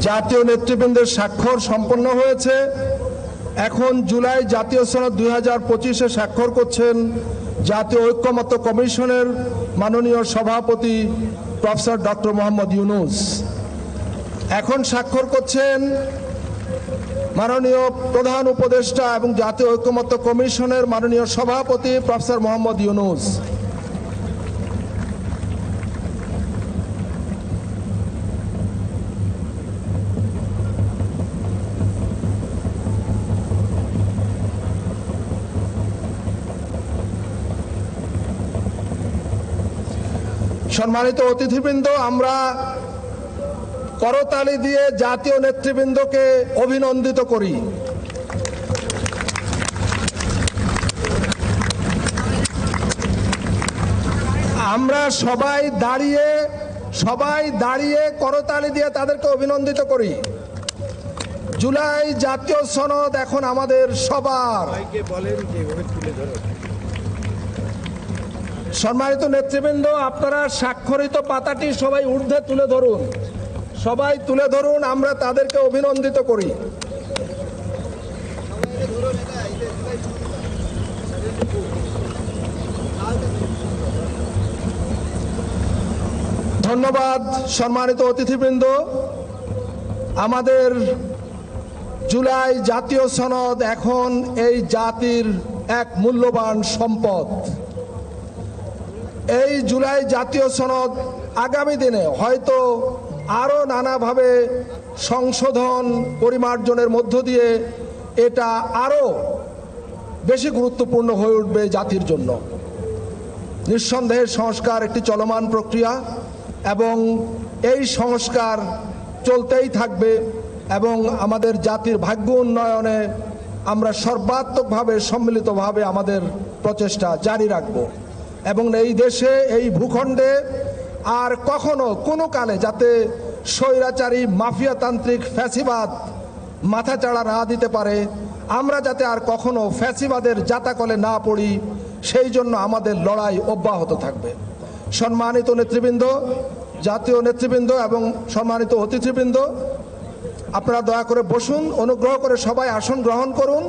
জাতীয় নেতৃবৃন্দের স্বাক্ষর সম্পন্ন হয়েছে। এখন জুলাই জাতীয় সনদ 2025-এ স্বাক্ষর করছেন জাতীয় ঐক্যমত্য কমিশনের মাননীয় সভাপতি প্রফেসর ডক্টর মোহাম্মদ ইউনূস। এখন স্বাক্ষর করছেন মাননীয় প্রধান উপদেষ্টা এবং জাতীয় ঐক্যমত্য কমিশনের মাননীয় সভাপতি প্রফেসর মোহাম্মদ ইউনূস। সম্মানিত অতিথিবৃন্দ, আমরা করতালি দিয়ে জাতীয় নেতৃবৃন্দকে অভিনন্দিত করি। আমরা সবাই দাঁড়িয়ে করতালি দিয়ে তাদেরকে অভিনন্দিত করি। জুলাই জাতীয় সনদ এখন আমাদের সবার। সম্মানিত নেতৃবৃন্দ, আপনারা স্বাক্ষরিত পাতাটি সবাই ঊর্ধ্বে তুলে ধরুন, সবাই তুলে ধরুন, আমরা তাদেরকে অভিনন্দিত করি। ধন্যবাদ। সম্মানিত অতিথিবৃন্দ, আমাদের জুলাই জাতীয় সনদ এখন এই জাতির এক মূল্যবান সম্পদ। এই জুলাই জাতীয় সনদ আগামী দিনে হয়তো আরও নানাভাবে সংশোধন পরিমার্জনের মধ্য দিয়ে এটা আরও বেশি গুরুত্বপূর্ণ হয়ে উঠবে জাতির জন্য। নিঃসন্দেহে সংস্কার একটি চলমান প্রক্রিয়া এবং এই সংস্কার চলতেই থাকবে এবং আমাদের জাতির ভাগ্য উন্নয়নে আমরা সর্বাত্মকভাবে সম্মিলিতভাবে আমাদের প্রচেষ্টা জারি রাখব এবং এই দেশে, এই ভূখণ্ডে আর কখনো কোনো কালে যাতে স্বৈরাচারী মাফিয়াতান্ত্রিক ফ্যাসিবাদ মাথাচাড়া না দিতে পারে, আমরা যাতে আর কখনো ফ্যাসিবাদের জাতাকলে না পড়ি, সেই জন্য আমাদের লড়াই অব্যাহত থাকবে। সম্মানিত নেতৃবৃন্দ, জাতীয় নেতৃবৃন্দ এবং সম্মানিত অতিথিবৃন্দ, আপনারা দয়া করে বসুন, অনুগ্রহ করে সবাই আসন গ্রহণ করুন।